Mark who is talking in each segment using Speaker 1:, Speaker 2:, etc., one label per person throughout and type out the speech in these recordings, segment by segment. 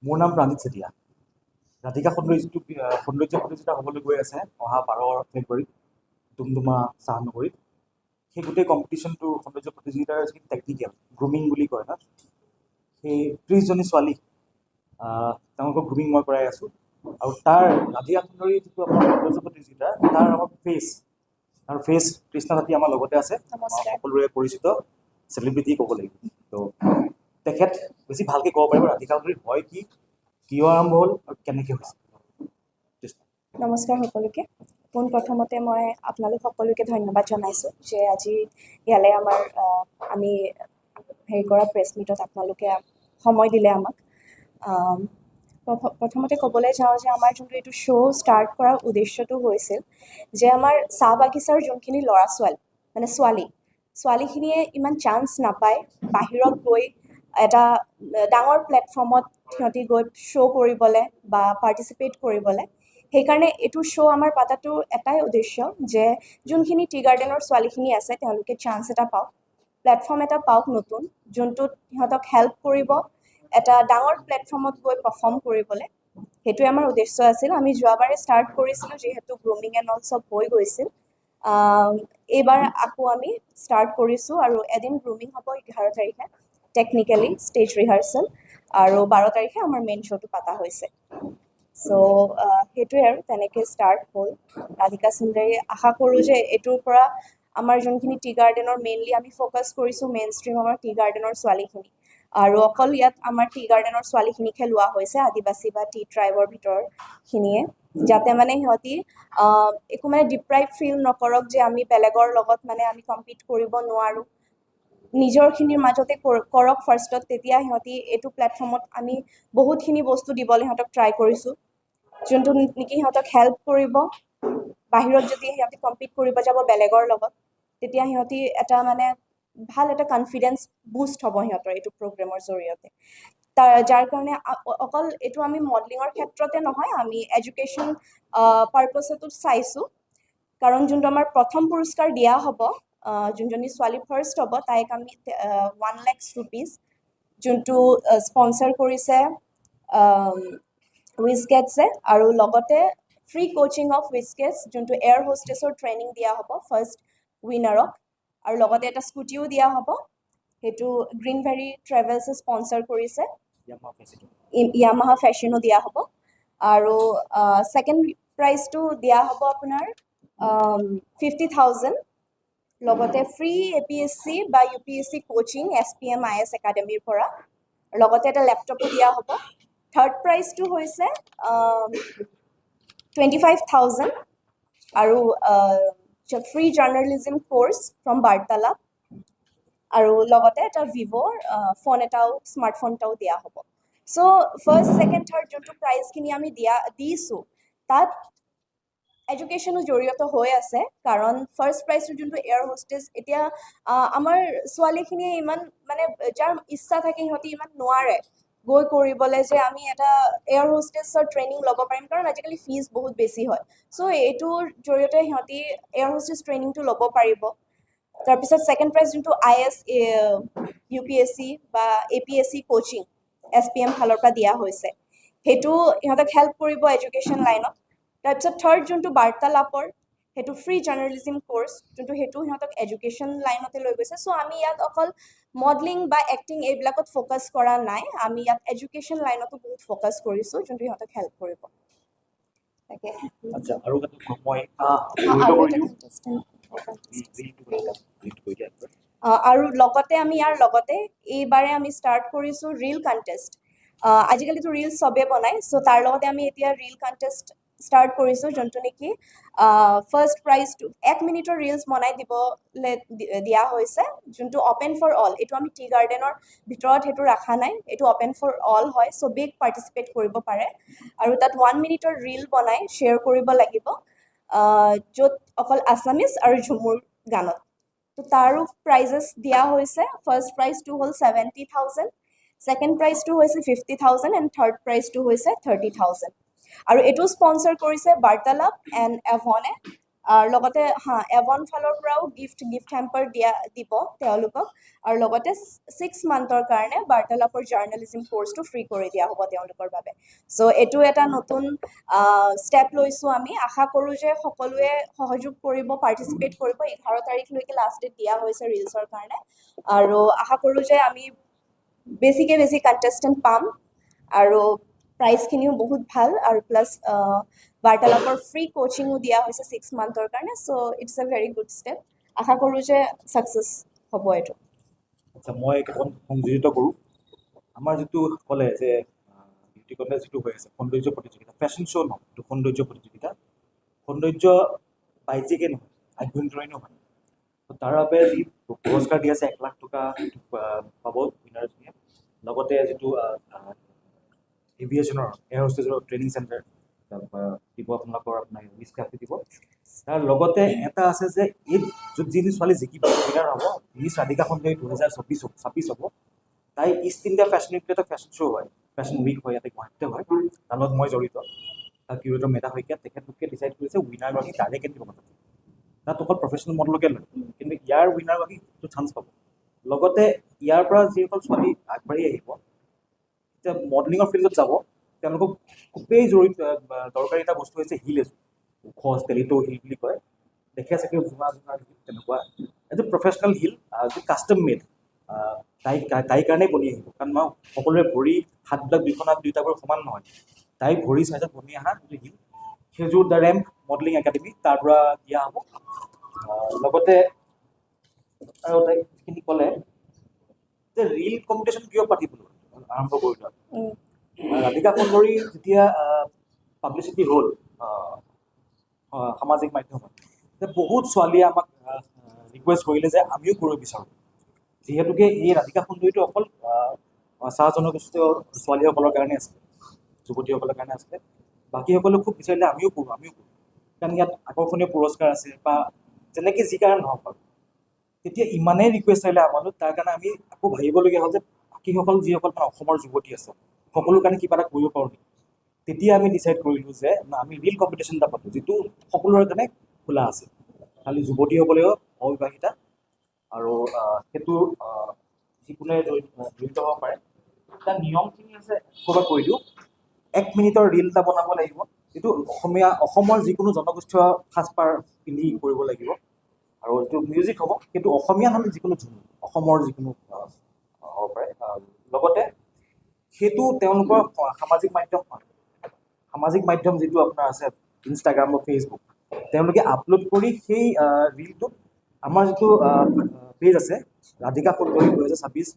Speaker 1: মোৰ নাম প্ৰাঞ্জিত চেতিয়া। ৰাধিকা সৌন্দৰ্য প্ৰতিযোগিতা হ'বলৈ গৈ আছে অহা 12 ফেব্ৰুৱাৰীত ডুমডুমা চাহানগৰীত। সেই গোটেই কম্পিটিশ্যনটো সৌন্দৰ্য প্ৰতিযোগিতাৰ যিখিনি টেকনিকেল গ্ৰুমিং বুলি কয় ন, সেই 30জনী ছোৱালী তেওঁলোকক গ্ৰুমিং মই কৰাই আছোঁ। আৰু তাৰ ৰাধিকা সুন্দৰী যিটো আমাৰ সৌন্দৰ্য প্ৰতিযোগিতা, তাৰ আমাৰ ফেচ কৃষ্ণা জাতি আমাৰ লগতে আছে, সকলোৰে পৰিচিত চেলিব্ৰিটি ক'ব লাগিব। তো তেখেত বেছি ভালকৈ ক'ব পাৰিব ৰাধিকা সুন্দৰীৰ হয় কি, কিয় আৰম্ভ হ'ল আৰু কেনেকৈ হৈছে।
Speaker 2: নমস্কাৰ সকলোকে। পোনপ্ৰথমতে মই আপোনালোক সকলোকে ধন্যবাদ জনাইছোঁ যে আজি ইয়ালৈ আমি হেৰি কৰা প্ৰেছ মিটত আপোনালোকে সময় দিলে আমাক। প্ৰথমতে ক'বলৈ যাওঁ যে আমাৰ যোনটো এইটো শ্ব' ষ্টাৰ্ট কৰাৰ উদ্দেশ্যটো হৈছিল যে আমাৰ চাহ বাগিচাৰ যোনখিনি ল'ৰা ছোৱালীখিনিয়ে ইমান চান্স নাপায় বাহিৰত গৈ এটা ডাঙৰ প্লেটফৰ্মত সিহঁতি গৈ শ্ব' কৰিবলৈ বা পাৰ্টিচিপেট কৰিবলৈ। সেইকাৰণে এইটো শ্ব' আমাৰ পাতাটো এটাই উদ্দেশ্য যে যোনখিনি টি গাৰ্ডেনৰ ছোৱালীখিনি আছে তেওঁলোকে চান্স এটা পাওক, প্লেটফৰ্ম এটা পাওক নতুন, যোনটোত সিহঁতক হেল্প কৰিব এটা ডাঙৰ প্লেটফৰ্মত গৈ পাৰফৰ্ম কৰিবলৈ। সেইটোৱে আমাৰ উদ্দেশ্য আছিল। আমি যোৱাবাৰে ষ্টাৰ্ট কৰিছিলোঁ যিহেতু গ্ৰুমিং এণ্ড অল চব হৈ গৈছিল। এইবাৰ আকৌ আমি ষ্টাৰ্ট কৰিছোঁ আৰু এদিন গ্ৰুমিং হ'ব 11 তাৰিখে টেকনিকেলি ষ্টেজ ৰিহাৰ্চেল, আৰু 12 তাৰিখে আমাৰ মেইন শ্ব'টো পতা হৈছে। চ' সেইটোৱে আৰু তেনেকৈ ষ্টাৰ্ট হ'ল ৰাধিকা সুন্দৰী। আশা কৰোঁ যে এইটোৰ পৰা আমাৰ যোনখিনি টি গাৰ্ডেনৰ মেইনলি আমি ফ'কাছ কৰিছোঁ মেইন ষ্ট্ৰীম আমাৰ টি গাৰ্ডেনৰ ছোৱালীখিনি, আৰু অকল ইয়াত আমাৰ টি গাৰ্ডেনৰ ছোৱালীখিনিকহে লোৱা হৈছে, আদিবাসী বা টি ট্ৰাইবৰ ভিতৰখিনিয়ে, যাতে মানে সিহঁতি একো মানে ডিপ্ৰাইভ ফিল নকৰক যে আমি বেলেগৰ লগত মানে আমি কম্পিট কৰিব নোৱাৰোঁ, নিজৰখিনিৰ মাজতে কৰক ফাৰ্ষ্টত। তেতিয়া সিহঁতি এইটো প্লেটফৰ্মত আমি বহুতখিনি বস্তু দিবলৈ সিহঁতক ট্ৰাই কৰিছোঁ, যোনটো নেকি সিহঁতক হেল্প কৰিব। বাহিৰত যদি সিহঁতি কম্পিট কৰিব যাব বেলেগৰ লগত, তেতিয়া সিহঁতি এটা মানে ভাল এটা কনফিডেঞ্চ বুষ্ট হ'ব সিহঁতৰ এইটো প্ৰগ্ৰেমৰ জৰিয়তে। যাৰ কাৰণে অকল এইটো আমি মডেলিঙৰ ক্ষেত্ৰতে নহয়, আমি এডুকেশ্যন পাৰ্পছতো চাইছোঁ। কাৰণ যোনটো আমাৰ প্ৰথম পুৰস্কাৰ দিয়া হ'ব, যোনজনী ছোৱালী ফাৰ্ষ্ট হ'ব তাইক আমি 1 লাখ ৰুপিজ, যোনটো স্পনচাৰ কৰিছে উইজকেটছে, আৰু লগতে ফ্ৰী কোচিং অফ উইজকেটছ, যোনটো এয়াৰ হোষ্টেছৰ ট্ৰেইনিং দিয়া হ'ব ফাৰ্ষ্ট উইনাৰক, আৰু লগতে এটা স্কুটিও দিয়া হ'ব। সেইটো গ্ৰীণ ভেৰী ট্ৰেভেলছে স্পনচাৰ কৰিছে, য়ামাহা ফেশ্বনো দিয়া হ'ব। আৰু ছেকেণ্ড প্ৰাইজটো দিয়া হ'ব আপোনাৰ 50,000, লগতে ফ্ৰী APSC বা UPSC কোচিং SPM IS একাডেমীৰ পৰা, লগতে এটা লেপটপো দিয়া হ'ব। থাৰ্ড প্ৰাইজটো হৈছে 25,000 আৰু ফ্ৰী জাৰ্নেলিজিম কোৰ্চ ফ্ৰম বাৰ্তালাপ, আৰু লগতে এটা ভিভ'ৰ ফোন এটাও, স্মাৰ্টফোন এটাও দিয়া হ'ব। চ' ফাৰ্ষ্ট ছেকেণ্ড থাৰ্ড যোনটো প্ৰাইজখিনি আমি দিছোঁ তাত এডুকেশ্যনো জড়িত হৈ আছে। কাৰণ ফাৰ্ষ্ট প্ৰাইজটো যোনটো এয়াৰ হোষ্টেছ, এতিয়া আমাৰ ছোৱালীখিনিয়ে ইমান মানে যাৰ ইচ্ছা থাকে সিহঁতি ইমান নোৱাৰে গৈ কৰিবলৈ যে আমি এটা এয়াৰ হোষ্টেছৰ ট্ৰেইনিং ল'ব পাৰিম, কাৰণ আজিকালি ফিজ বহুত বেছি হয়। চ' এইটোৰ জৰিয়তে সিহঁতি এয়াৰ হোষ্টেছ ট্ৰেইনিংটো ল'ব পাৰিব। তাৰপিছত ছেকেণ্ড প্ৰাইজ যোনটো IS UPSC বা APSC কোচিং SPM ফালৰ পৰা দিয়া হৈছে, সেইটো সিহঁতক হেল্প কৰিব এডুকেশ্যন লাইনত। তাৰপিছত থাৰ্ড যোনটো বাৰ্তালাপৰ, সেইটো ফ্ৰী জাৰ্নেলিজিম কোৰ্চ, যোনটো সেইটো সিহঁতক এডুকেশ্যন লাইনতে লৈ গৈছে। চ' আমি ইয়াত অকল মডেলিং বা এক্টিং এইবিলাকত ফ'কাছ কৰা নাই, আমি ইয়াত এডুকেশ্যন লাইনতো বহুত ফ'কাছ কৰিছোঁ, যোনটো সিহঁতক হেল্প কৰিব। তাকে আৰু লগতে আমি ইয়াৰ লগতে এইবাৰে আমি ষ্টাৰ্ট কৰিছোঁ ৰীল কণ্টেষ্ট। আজিকালিতো ৰীল চবেই বনায়, চ' তাৰ লগতে আমি এতিয়া ৰীল কণ্টেষ্ট ষ্টাৰ্ট কৰিছোঁ, যোনটো নেকি ফাৰ্ষ্ট প্ৰাইজটো 1 মিনিটৰ ৰীলছ বনাই দিবলৈ দিয়া হৈছে, যোনটো অপেন ফৰ অল। এইটো আমি টি গাৰ্ডেনৰ ভিতৰত সেইটো ৰখা নাই, এইটো অপেন ফৰ অল হয়, চবেই পাৰ্টিচিপেট কৰিব পাৰে। আৰু তাত 1 মিনিটৰ ৰীল বনাই শ্বেয়াৰ কৰিব লাগিব, য'ত অকল আছামিজ আৰু ঝুমুৰ গানত। তো তাৰো প্ৰাইজেছ দিয়া হৈছে। ফাৰ্ষ্ট প্ৰাইজটো হ'ল 70,000, ছেকেণ্ড প্ৰাইজটো হৈছে 50,000 এণ্ড থাৰ্ড প্ৰাইজটো হৈছে 30,000। আৰু এইটো স্পনচাৰ কৰিছে বাৰ্তালাপ এণ্ড এভনে, আৰু লগতে এভন ফালৰ পৰাও গিফ্ট হেম্পাৰ দিব তেওঁলোকক আৰু লগতে 6 মান্থৰ কাৰণে বাৰ্তালাপৰ জাৰ্নেলিজিম কোৰ্চটো ফ্ৰী কৰি দিয়া হ'ব তেওঁলোকৰ বাবে চ' এইটো এটা নতুন ষ্টেপ লৈছোঁ আমি আশা কৰোঁ যে সকলোৱে সহযোগ কৰিব পাৰ্টিচিপেট কৰিব 11 তাৰিখলৈকে লাষ্ট ডেট দিয়া হৈছে ৰিলছৰ কাৰণে আৰু আশা কৰোঁ যে আমি বেছি কণ্টেষ্টেণ্ট পাম আৰু প্ৰাইজখিনিও বহুত ভাল আৰু প্লাছ বাৰ্তালাপৰ ফ্ৰী কোচিঙো দিয়া হৈছে 6 মান্থৰ কাৰণে so' it's a very good step আশা কৰোঁ যে ছাকচেছ হ'ব এইটো
Speaker 1: আচ্ছা মই কেইটামান সংযোজিত কৰোঁ আমাৰ যিটো ক'লে যে বিউটি কণ্টেষ্ট যিটো হৈ আছে সৌন্দৰ্য প্ৰতিযোগিতা ফেশ্বন শ্ব' নহয় এইটো সৌন্দৰ্য প্ৰতিযোগিতা সৌন্দৰ্য বাহ্যিকে নহয় আভ্যন্তৰীণো হয় তাৰ বাবে যি পুৰস্কাৰ দি আছে 1 লাখ টকা পাব উইনাৰজনীয়ে লগতে যিটো এভিয়েশ্যনৰ এয়াৰ হোষ্টেজৰ ট্ৰেইনিং চেণ্টাৰ দিব আপোনালোকৰ আপোনাৰ মিছক্ৰাফ্টে দিব তাৰ লগতে এটা আছে যে এই যিখিনি ছোৱালী জিকিব উইনাৰ হ'ব মিছ ৰাধিকা সুন্দৰী 2026 হ'ব তাই ইষ্ট ইণ্ডিয়া ফেশ্বন উইকটো এটা ফেশ্বন শ্ব' হয় ফেশ্বন উইক হয় ইয়াতে গুৱাহাটীতে হয় তাৰ লগত মই জড়িত তাৰ কিউৰেটৰ মেধা শইকীয়া তেখেতলোকে ডিচাইড কৰিছে উইনাৰগৰাকী ডাইৰেক্ট এণ্ট্ৰি হ'ব তাত অকল প্ৰফেশ্যনেল মডেলকে লয় কিন্তু ইয়াৰ উইনাৰগৰাকী চান্স পাব লগতে ইয়াৰ পৰা যিসকল ছোৱালী আগবাঢ়ি আহিব এতিয়া মডেলিঙৰ ফিল্ডত যাব তেওঁলোকক খুবেই দৰকাৰী এটা বস্তু হৈছে হিল এযোৰ ওখ ষ্টেলিটো হিল বুলি কয় দেখি আছে কি জোঙা তেনেকুৱা এইটো প্ৰফেশ্যনেল হিল যি কাষ্টম মেড তাইৰ কাৰণেই বনি আহিব কাৰণ মই সকলোৰে ভৰি হাতবিলাক দুইটাবোৰ সমান নহয় তাই ভৰি চাইজত বনি অহা যিটো হিল সেইযোৰ দ্য ৰেম্প মডেলিং একাডেমি তাৰ পৰা দিয়া হ'ব লগতে আৰু তাই যিখিনি ক'লে যে ৰিল কম্পিটিশ্যন কিয় পাতিবলৈ আৰম্ভ কৰিলোঁ ৰাধিকা সুন্দৰী যেতিয়া পাব্লিচিটি হ'ল সামাজিক মাধ্যমত বহুত ছোৱালীয়ে আমাক ৰিকুৱেষ্ট কৰিলে যে আমিও কৰিব বিচাৰোঁ যিহেতুকে এই ৰাধিকা সুন্দৰীটো অকল চাহ জনগোষ্ঠীয় ছোৱালীসকলৰ কাৰণে আছিলে যুৱতীসকলৰ কাৰণে আছিলে বাকীসকলেও খুব বিচাৰিলে আমিও কৰোঁ কাৰণ ইয়াত আকৰ্ষণীয় পুৰস্কাৰ আছে বা যেনেকৈ যি কাৰণে নহওক বাৰু তেতিয়া ইমানেই ৰিকুৱেষ্ট আহিলে আমালৈ তাৰ কাৰণে আমি আকৌ ভাবিবলগীয়া হ'ল যে বাকীসকল যিসকল মানে অসমৰ যুৱতী আছে সকলো কাৰণে কিবা এটা কৰিব পাৰোঁ নেকি তেতিয়া আমি ডিচাইড কৰিলোঁ যে আমি ৰিল কম্পিটিশ্যন এটা পাতোঁ যিটো সকলোৰে কাৰণে খোলা আছে খালি যুৱতীসকলেও অবিবাহিতা আৰু সেইটো যিকোনোৱে জড়িত হ'ব পাৰে তাৰ নিয়মখিনি আছে ক'ৰবাত কৈ দিওঁ 1 মিনিটৰ ৰিল এটা বনাব লাগিব যিটো অসমৰ যিকোনো জনগোষ্ঠীয় সাজপাৰ পিন্ধি কৰিব লাগিব আৰু যিটো মিউজিক হ'ব সেইটো অসমীয়া হ'লে যিকোনো অসমৰ যিকোনো হ'ব পাৰে লগতে সেইটো তেওঁলোকৰ সামাজিক মাধ্যম যিটো আপোনাৰ আছে ইনষ্টাগ্ৰাম বা ফেচবুক তেওঁলোকে আপলোড কৰি সেই ৰিলটোত আমাৰ যিটো পেজ আছে ৰাধিকা সুন্দৰী 2026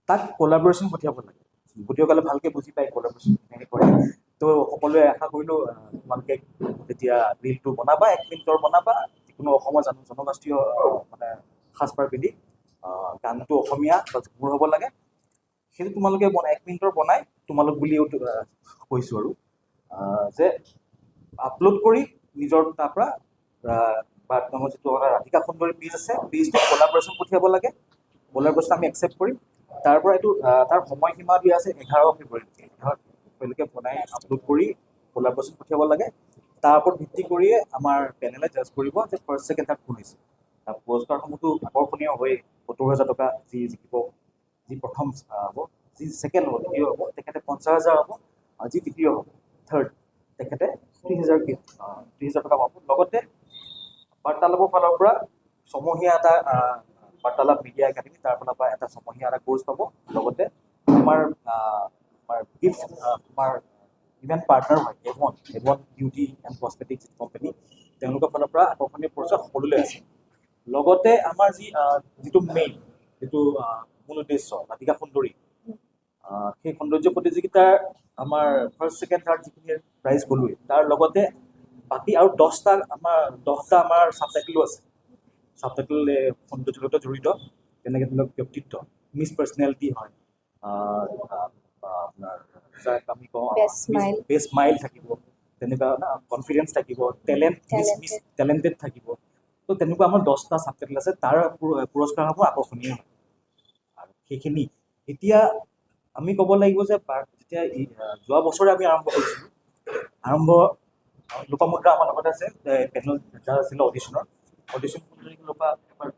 Speaker 1: তাক কলাবৰেশ্যন পঠিয়াব লাগে যুৱতীসকলে ভালকৈ বুজি পায় কলাবৰেশ্যন কেনেকৈ কৰে তো সকলোৱে আশা কৰিলোঁ তোমালোকে যেতিয়া ৰিলটো বনাবা 1 মিনিটৰ বনাবা যিকোনো অসমৰ জনগোষ্ঠীয় মানে সাজপাৰ পিন্ধি গানটো অসমীয়া বা ঝুমুৰ হ'ব লাগে সেইটো তোমালোকে 1 মিনিটৰ বনাই তোমালোক বুলিও কৈছোঁ আৰু যে আপলোড কৰি নিজৰ তাৰ পৰা বা তোমাৰ যিটো ৰাধিকা সুন্দৰী পেজ আছে পেজটো কলাবৰেশ্যন পঠিয়াব লাগে কলাবৰেশ্যন আমি একচেপ্ট কৰিম তাৰ পৰা এইটো তাৰ সময়সীমা দিয়া আছে 11 ফেব্ৰুৱাৰীলৈকে তেওঁলোকে বনাই আপলোড কৰি কলাবৰেশ্যন পঠিয়াব লাগে তাৰ ওপৰত ভিত্তি কৰিয়ে আমাৰ পেনেলে জাজ কৰিব যে ফাৰ্ষ্ট ছেকেণ্ড থাৰ্ড কোন হৈছে পুৰস্কাৰসমূহতো আকৰ্ষণীয় হৈ 70,000 টকা যি জিকিব যি প্ৰথম হ'ব যি ছেকেণ্ড হ'ব দ্বিতীয় হ'ব তেখেতে 50,000 হ'ব আৰু যি তৃতীয় হ'ব থাৰ্ড তেখেতে 30,000 টকা পাব লগতে বাৰ্তালাপৰ ফালৰ পৰা ছমহীয়া এটা বাৰ্তালাপ মিডিয়া একাডেমি তাৰ ফালৰ পৰা এটা ছমহীয়া এটা কোৰ্চ পাব লগতে আমাৰ গিফ্ট আমাৰ ইভেণ্ট পাৰ্টনাৰ হয় Evan beauty and cosmetics company তেওঁলোকৰ ফালৰ পৰা আকৰ্ষণীয় পুৰস্কাৰ সকলোলৈ আছে লগতে আমাৰ যিটো মেইন যিটো মূল উদ্দেশ্য ৰাধিকা সুন্দৰী সেই সৌন্দৰ্য প্ৰতিযোগিতাৰ আমাৰ ফাৰ্ষ্ট ছেকেণ্ড থাৰ্ড যিখিনি প্ৰাইজ গ'লোৱে তাৰ লগতে বাকী আৰু 10টা আমাৰ ছাবটাইটেলো আছে ছাবটাইটেল সৌন্দৰ্যৰ লগত জড়িত যেনেকৈ ধৰি লওক ব্যক্তিত্ব মিছ পাৰ্চনেলিটি হয় আপোনাৰ যাক আমি কওঁ বেষ্ট স্মাইল থাকিব তেনেকুৱা কনফিডেঞ্চ থাকিব টেলেণ্টেড থাকিব তো তেনেকুৱা আমাৰ 10টা ছাবটাইটেল আছে তাৰ পুৰস্কাৰসমূহ আকৰ্ষণীয় হয় আৰু সেইখিনি এতিয়া আমি ক'ব লাগিব যে যেতিয়া যোৱা বছৰে আমি আৰম্ভ কৰিছিলোঁ লোপামুদ্ৰা আমাৰ লগত আছে পেনেল যাৰ আছিলে অডিশ্যন লোপা এবাৰ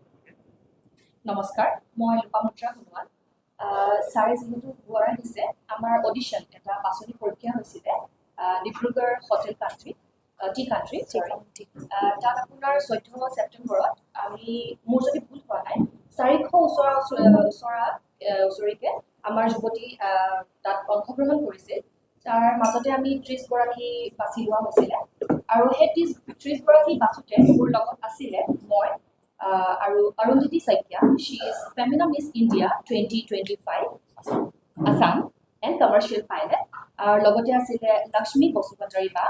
Speaker 3: নমস্কাৰ, মই লোপামুদ্ৰা সোণোৱাল। ছাৰে যিহেতু সোঁৱৰাই দিছে, আমাৰ অডিশ্যন এটা বাছনি পৰীক্ষা হৈছিলে Dibrugarh hotel country T country তাত আপোনাৰ 14 ছেপ্টেম্বৰত আমি মোৰ যদি ভুল হোৱা নাই 400 ওচৰীকে আমাৰ যুৱতী তাত অংশগ্ৰহণ কৰিছিল। তাৰ মাজতে আমি 30 গৰাকী বাছি লোৱা হৈছিলে আৰু সেই 30 গৰাকী বাছোতে মোৰ লগত আছিলে মই আৰু Arundhati Saikia, she is Femina Miss India 2025 Assam and commercial pilot. আৰু লগতে আছিলে লক্ষ্মী বসুমতাৰী বা,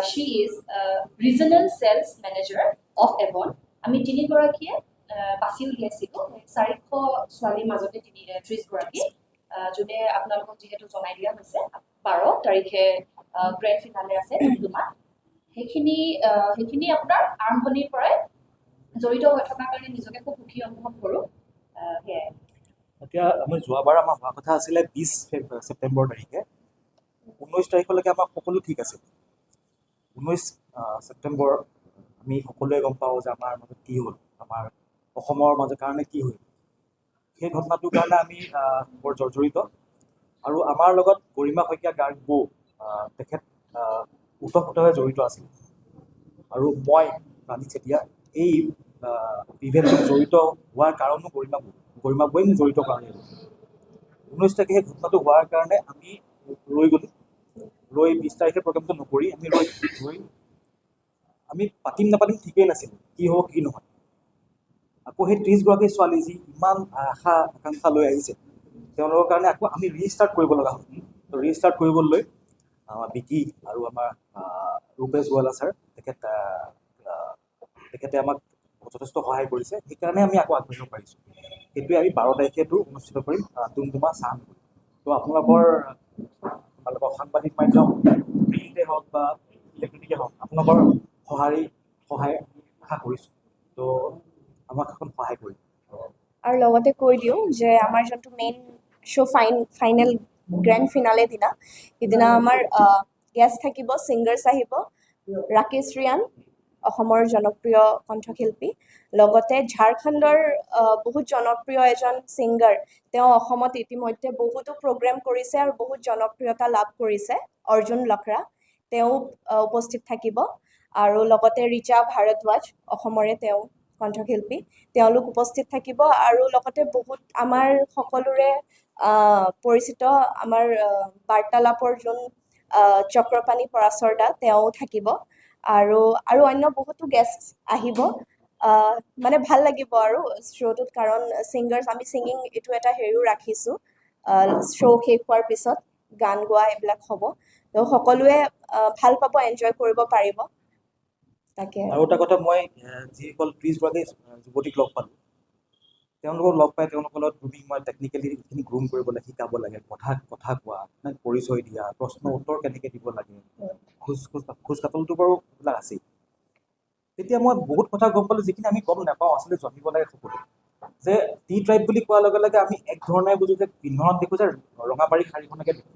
Speaker 3: she is regional sales manager of Avon. আমি তিনিগৰাকীয়ে বাছি উলিয়াইছিলোঁ 400 ছোৱালীৰ মাজতে 30 গৰাকী, যোনে আপোনালোকক যিহেতু জনাই দিয়া হৈছে 12 তাৰিখে গ্ৰেণ্ড ফিনালে আছে ডুমডুমাত। সেইখিনি আপোনাৰ আৰম্ভণিৰ পৰাই জড়িত হৈ থকাৰ কাৰণে নিজকে খুব সুখী অনুভৱ কৰোঁ। সেয়াই।
Speaker 1: এতিয়া আমি যোৱাবাৰ আমাৰ হোৱা কথা আছিলে 20 ছেপ্টেম্বৰ তাৰিখে। 19 তাৰিখলৈকে আমাৰ সকলো ঠিক আছিল। 19 ছেপ্টেম্বৰ আমি সকলোৱে গম পাওঁ যে আমাৰ মাজত কি হ'ল, আমাৰ অসমৰ মাজৰ কাৰণে কি হ'ল। সেই ঘটনাটোৰ কাৰণে আমি বৰ জৰ্জৰিত আৰু আমাৰ লগত গৰিমা শইকীয়া গাৰ্গ বৌ তেখেত ওতঃপ্ৰোতভাৱে জড়িত আছিল আৰু মই ৰাণী চেতিয়া এই ইভেণ্টত জড়িত হোৱাৰ কাৰণো গৰিমা বৌয়ে মোক জড়িত কাৰণে 19 তাৰিখে সেই ঘটনাটো হোৱাৰ কাৰণে আমি ৰৈ গ'লোঁ। 20 তাৰিখে প্ৰগ্ৰেমটো নকৰি আমি ৰৈ আমি পাতিম নাপাতিম ঠিকেই নাছিলোঁ, কি হ'ব কি নহয়। আকৌ সেই 30 গৰাকী ছোৱালী যি ইমান আশা আকাংক্ষা লৈ আহিছে তেওঁলোকৰ কাৰণে আকৌ আমি ৰিষ্টাৰ্ট কৰিব লগা হ'ল। তো ৰিষ্টাৰ্ট কৰিবলৈ বিকি আৰু আমাৰ ৰূপেশ গোৱালা ছাৰ তেখেতে আমাক যথেষ্ট সহায় কৰিছে, সেইকাৰণে আমি আকৌ আগবাঢ়িব পাৰিছোঁ। সেইটোৱে আমি 12 তাৰিখেতো অনুষ্ঠিত কৰিম ডুমডুমা চাহানপুৰ। তো আপোনালোকৰ সাংবাদিক মাধ্যম প্ৰিণ্টে হওক বা ইলেক্ট্ৰনিকে হওক আপোনালোকৰ সহায় আশা কৰিছোঁ। তো আমাক এখন সহায় কৰিব।
Speaker 2: আৰু লগতে কৈ দিওঁ যে আমাৰ যোনটো main show' final grand finale দিনা সিদিনা আমাৰ গেষ্ট থাকিব, ছিংগাৰ্ছ আহিব ৰাকেশ ৰিয়ান, অসমৰ জনপ্ৰিয় কণ্ঠশিল্পী, লগতে ঝাৰখণ্ডৰ বহুত জনপ্ৰিয় এজন ছিংগাৰ। তেওঁ অসমত ইতিমধ্যে বহুতো প্ৰগ্ৰেম কৰিছে আৰু বহুত জনপ্ৰিয়তা লাভ কৰিছে, অৰ্জুন লখৰা, তেওঁ উপস্থিত থাকিব। আৰু লগতে ৰিচা ভাৰদ্বাজ, অসমৰে তেওঁ কণ্ঠশিল্পী, তেওঁলোক উপস্থিত থাকিব। আৰু লগতে বহুত আমাৰ সকলোৰে পৰিচিত আমাৰ বাৰ্তালাপৰ যোন চক্ৰপাণি পৰাশৰ দা, তেওঁ থাকিব আৰু অন্য বহুতো গেষ্ট আহিব। মানে ভাল লাগিব আৰু শ্ব'টোত, কাৰণ ছিংগাৰ্ছ আমি ছিংগিং এইটো এটা হেৰিও ৰাখিছোঁ। শ্ব' শেষ হোৱাৰ পিছত গান গোৱা এইবিলাক হ'ব, তো সকলোৱে ভাল পাব, এনজয় কৰিব পাৰিব। তাকে
Speaker 1: আৰু এটা কথা, মই যিসকল 30 গৰাকী যুৱতীক লগ পালোঁ তেওঁলোকক লগ পাই তেওঁলোকৰ লগত গ্ৰুমিং মই টেকনিকেলি এইখিনি গ্ৰুম কৰিবলৈ শিকাব লাগে, কথা কোৱা, পৰিচয় দিয়া, প্ৰশ্ন উত্তৰ কেনেকৈ দিব লাগে, খোজ কাটলটো বাৰু এইবিলাক আছেই। তেতিয়া মই বহুত কথা গম পালোঁ যিখিনি আমি গম নাপাওঁ, আচলতে জানিব লাগে সকলো। যে টি ট্ৰাইব বুলি কোৱাৰ লগে লগে আমি এক ধৰণে বুজোঁ যে পিন্ধনত দেখোঁ যে ৰঙাবাৰী শাৰীখনকে দেখোঁ,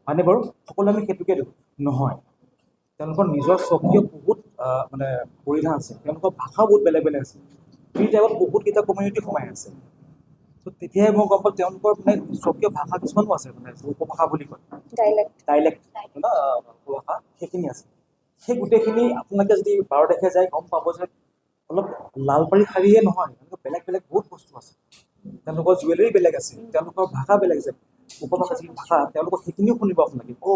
Speaker 1: হয়নে বাৰু? সকলো আমি সেইটোকে দেখোঁ, নহয়। তেওঁলোকৰ নিজৰ স্বকীয় বহুত মানে পৰিধান আছে, তেওঁলোকৰ ভাষাও বহুত বেলেগ বেলেগ আছে। টি ট্ৰাইবত বহুতকেইটা কমিউনিটি সোমাই আছে। তো তেতিয়াহে মই গম পালোঁ তেওঁলোকৰ মানে স্বকীয় ভাষা কিছুমানো আছে, মানে উপভাষা বুলি কয়, ডাইলেক্ট উপভাষা, সেইখিনি আছে। সেই গোটেইখিনি আপোনালোকে যদি 12 তাৰিখে যায় গম পাব যে অলপ লালপাৰী শাৰীয়ে নহয়, তেওঁলোকৰ বেলেগ বেলেগ বহুত বস্তু আছে। তেওঁলোকৰ জুৱেলাৰী বেলেগ আছে, তেওঁলোকৰ ভাষা বেলেগ আছে, উপভাষা যি ভাষা তেওঁলোকৰ সেইখিনিও শুনিব আপোনালোকে।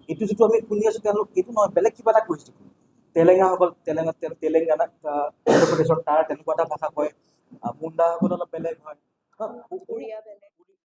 Speaker 1: এইটো যিটো আমি শুনি আছোঁ তেওঁলোক এইটো নহয়, বেলেগ কিবা এটা কৈছে। তেলেংগানাত অন্ধ্ৰপ্ৰদেশৰ তাৰ তেনেকুৱা এটা ভাষা কয়, মুণ্ডাসকল অলপ বেলেগ হয়।